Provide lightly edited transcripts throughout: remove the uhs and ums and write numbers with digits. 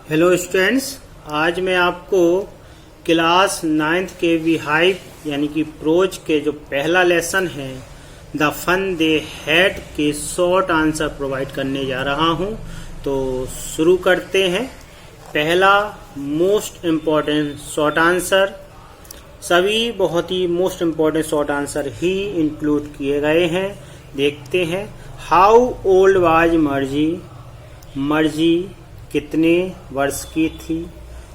Hello students, आज मैं आपको क्लास 9th के विहाइप यानी कि प्रोज के जो पहला लेसन है द फन दे हैड के शॉर्ट आंसर प्रोवाइड करने जा रहा हूं। तो शुरू करते हैं। पहला मोस्ट इम्पॉर्टेंट शॉर्ट आंसर, सभी बहुत ही मोस्ट इम्पॉर्टेंट शॉर्ट आंसर ही इंक्लूड किए गए हैं। देखते हैं। हाउ ओल्ड वाज मर्जी, मर्जी कितने वर्ष की थी।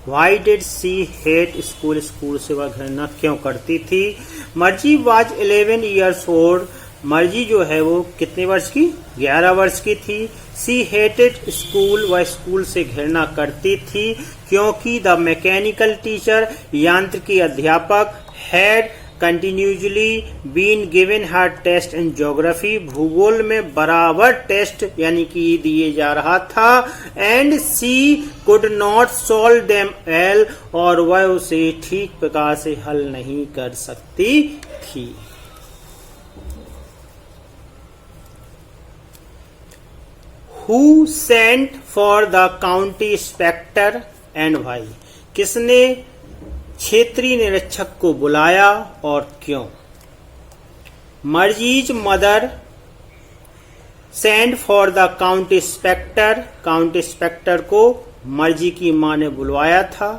Why did she hate school, school से वह घृणा क्यों करती थी। मर्जी वाज 11 ईयर्स ओल्ड, मर्जी जो है वो कितने वर्ष की, 11 वर्ष की थी। सी हेटेड स्कूल, वह स्कूल से घृणा करती थी क्योंकि द मैकेनिकल टीचर, यांत्रिकी अध्यापक, had continuously been given her test in geography, भूगोल में बराबर टेस्ट यानी कि दिए जा रहा था। And she could not solve them well, और वह उसे ठीक प्रकार से हल नहीं कर सकती थी। Who sent for the county inspector and why, किसने क्षेत्रीय निरीक्षक को बुलाया और क्यों। Margie's mother send for the county inspector, county inspector को मर्जी की मां ने बुलवाया था।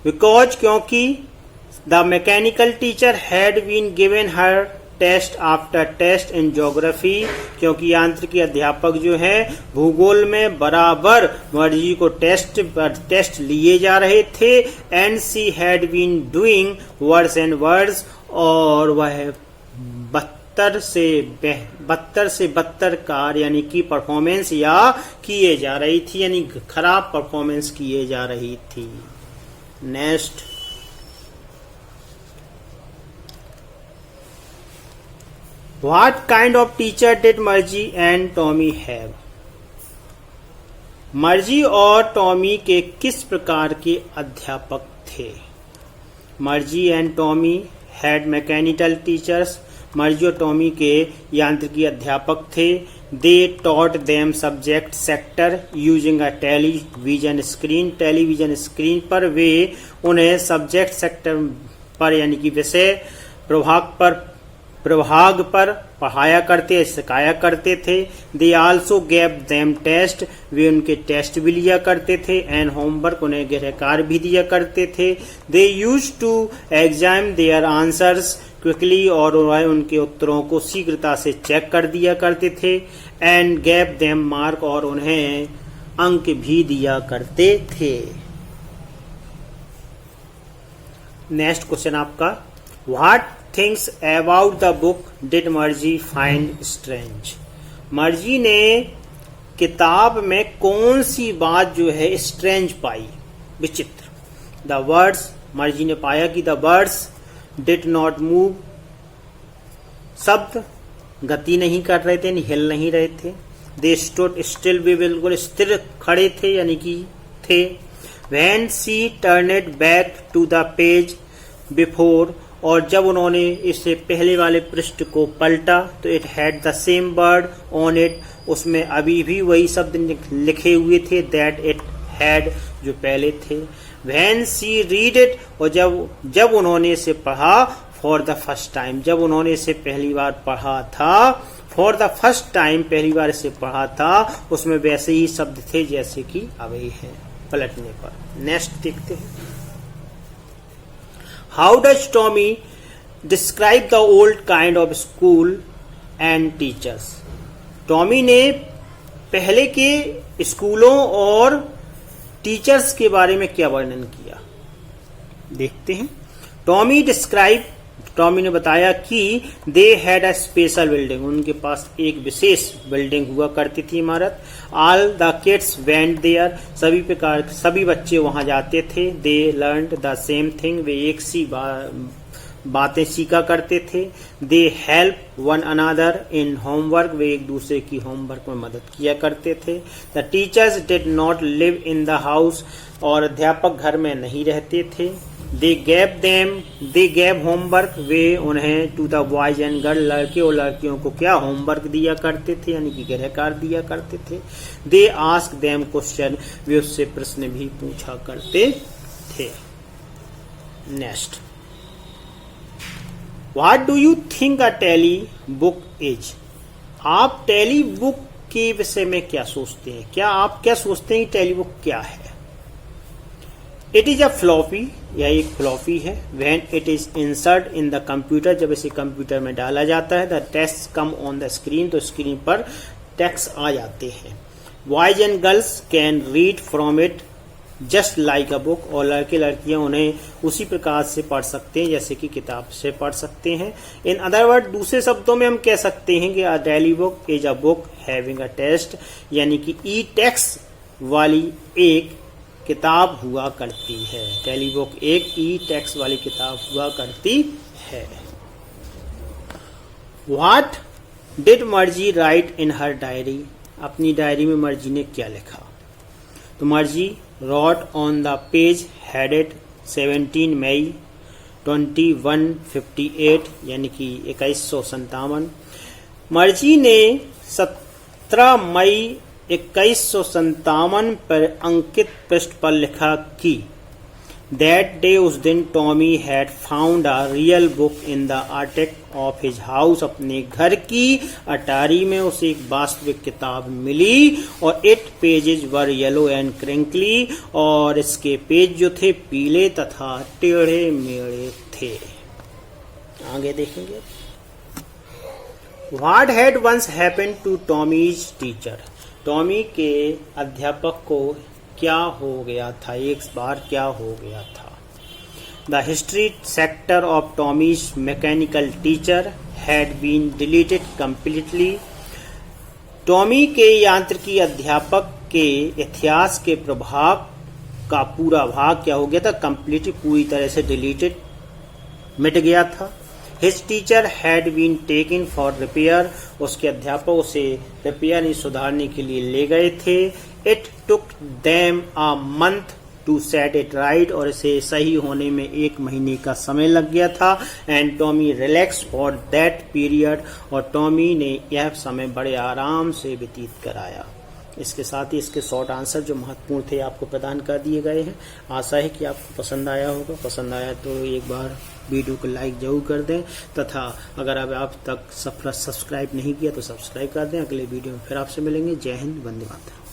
बिकॉज, क्योंकि the mechanical teacher had been given her test after test in geography, क्योंकि यांत्रिकी अध्यापक जो है भूगोल में बराबर मर्जी को टेस्ट लिए जा रहे थे। And she had been doing words and words, और वह बदतर से बदतर कार्य यानी कि परफॉर्मेंस या किए जा रही थी, यानी खराब परफॉर्मेंस किए जा रही थी। Next, What kind of teacher did मर्जी एंड टॉमी हैव, मर्जी और टॉमी के किस प्रकार के अध्यापक थे। मर्जी and Tommy had mechanical teachers, मर्जी और टॉमी के यांत्रिकी अध्यापक थे। They taught them subject sector using a television screen, television screen पर वे उन्हें सब्जेक्ट सेक्टर पर यानी कि विषय प्रभाग पर पढ़ाया करते, सिखाया करते थे। They also gave them test, वे उनके टेस्ट भी लिया करते थे। एंड होमवर्क, उन्हें गृह कार्य भी दिया करते थे। They use to exam their answers quickly, और वह उनके उत्तरों को शीघ्रता से चेक कर दिया करते थे। एंड गेव देम मार्क, और उन्हें अंक भी दिया करते थे। नेक्स्ट क्वेश्चन आपका, what things about the book did मर्जी फाइंड स्ट्रेंज, मर्जी ने किताब में कौन सी बात जो है स्ट्रेंज पाई, विचित्र। द वर्ड्स, मर्जी ने पाया कि the words did not move, शब्द गति नहीं कर रहे थे, हिल नहीं रहे थे। दे स्टूड स्टिल, वे बिल्कुल स्थिर खड़े थे यानी कि थे। When she turned back to the page before, और जब उन्होंने इससे पहले वाले पृष्ठ को पलटा तो it had the same word on it, उसमें अभी भी वही शब्द लिखे हुए थे दैट इट हैड, जो पहले थे। व्हेन सी रीड इट, और जब उन्होंने इसे पढ़ा फॉर द फर्स्ट टाइम, जब उन्होंने इसे पहली बार पढ़ा था, फॉर द फर्स्ट टाइम पहली बार इसे पढ़ा था, उसमें वैसे ही शब्द थे जैसे कि अभी है पलटने पर। नेक्स्ट देखते हैं। How does Tommy describe the old kind of school and teachers? Tommy ने पहले के स्कूलों और टीचर्स के बारे में क्या वर्णन किया, देखते हैं। टॉमी ने बताया कि they had a special building, उनके पास एक विशेष बिल्डिंग हुआ करती थी, इमारत। All the kids went there, सभी बच्चे वहां जाते थे। They learned the same thing, वे एक सी बातें सीखा करते थे। They help one another in homework, वे एक दूसरे की होमवर्क में मदद किया करते थे। The teachers did not live in the house, और अध्यापक घर में नहीं रहते थे। दे गैव होमवर्क, वे उन्हें to the boys and girl, लड़के और लड़कियों को क्या होमवर्क दिया करते थे, यानी कि गृह कार्य दिया करते थे। दे आस्क देम क्वेश्चन, वे उससे प्रश्न भी पूछा करते थे। Next, what do you think a tele book is? आप टेली बुक के विषय में क्या सोचते हैं? क्या आप क्या सोचते हैं कि टेली बुक क्या है? इट इज अ फ्लॉपी, यह एक फ्लॉपी है। When it is insert in the computer, जब इसे कंप्यूटर में डाला जाता है। The text come on the screen, तो स्क्रीन पर टेक्स्ट आ जाते हैं। Boys and girls can read from it just like a book, और लड़के लड़कियां उन्हें उसी प्रकार से पढ़ सकते हैं जैसे कि किताब से पढ़ सकते हैं। इन अदर वर्ड, दूसरे शब्दों में हम कह सकते हैं कि a tele book is a book having a text, यानी कि ई टेक्स्ट वाली एक किताब हुआ करती है। टेली बुक एक ई टेक्स्ट वाली किताब हुआ करती है। व्हाट डिड मर्जी राइट इन हर डायरी? अपनी डायरी में मर्जी ने क्या लिखा? तो मर्जी wrote on the page headed 17 मई 2158, यानी कि 2157। मर्जी ने 17 मई 2157 पर अंकित पृष्ठ पर लिखा कि दैट डे, उस दिन, Tommy had found a real book in the attack of his house, अपने घर की अटारी में उसे एक वास्तविक किताब मिली। और it pages were yellow and crinkly, और इसके पेज जो थे पीले तथा टेढ़े मेढ़े थे। आगे देखेंगे। What had once happened to Tommy's teacher? Tommy के अध्यापक को क्या हो गया था? एक बार क्या हो गया था? The history sector of Tommy's mechanical teacher had been deleted completely. Tommy के यांत्रिकी अध्यापक के इतिहास के प्रभाग का पूरा भाग क्या हो गया था? कंप्लीटली, पूरी तरह से डिलीटेड, मिट गया था। His teacher had been taken for repair, उसके अध्यापक उसे रिपेयर यानी सुधारने के लिए ले गए थे। It took them a month to set it right, और इसे सही होने में 1 महीने का समय लग गया था। And Tommy relax for that period, और टॉमी ने यह समय बड़े आराम से व्यतीत कराया। इसके साथ ही इसके शॉर्ट आंसर जो महत्वपूर्ण थे आपको प्रदान कर दिए गए हैं। आशा है कि आपको पसंद आया होगा। पसंद आया तो एक बार वीडियो को लाइक जरूर कर दें, तथा अगर आप तक सब्सक्राइब नहीं किया तो सब्सक्राइब कर दें। अगले वीडियो में फिर आपसे मिलेंगे। जय हिंद, वंदे मातरम।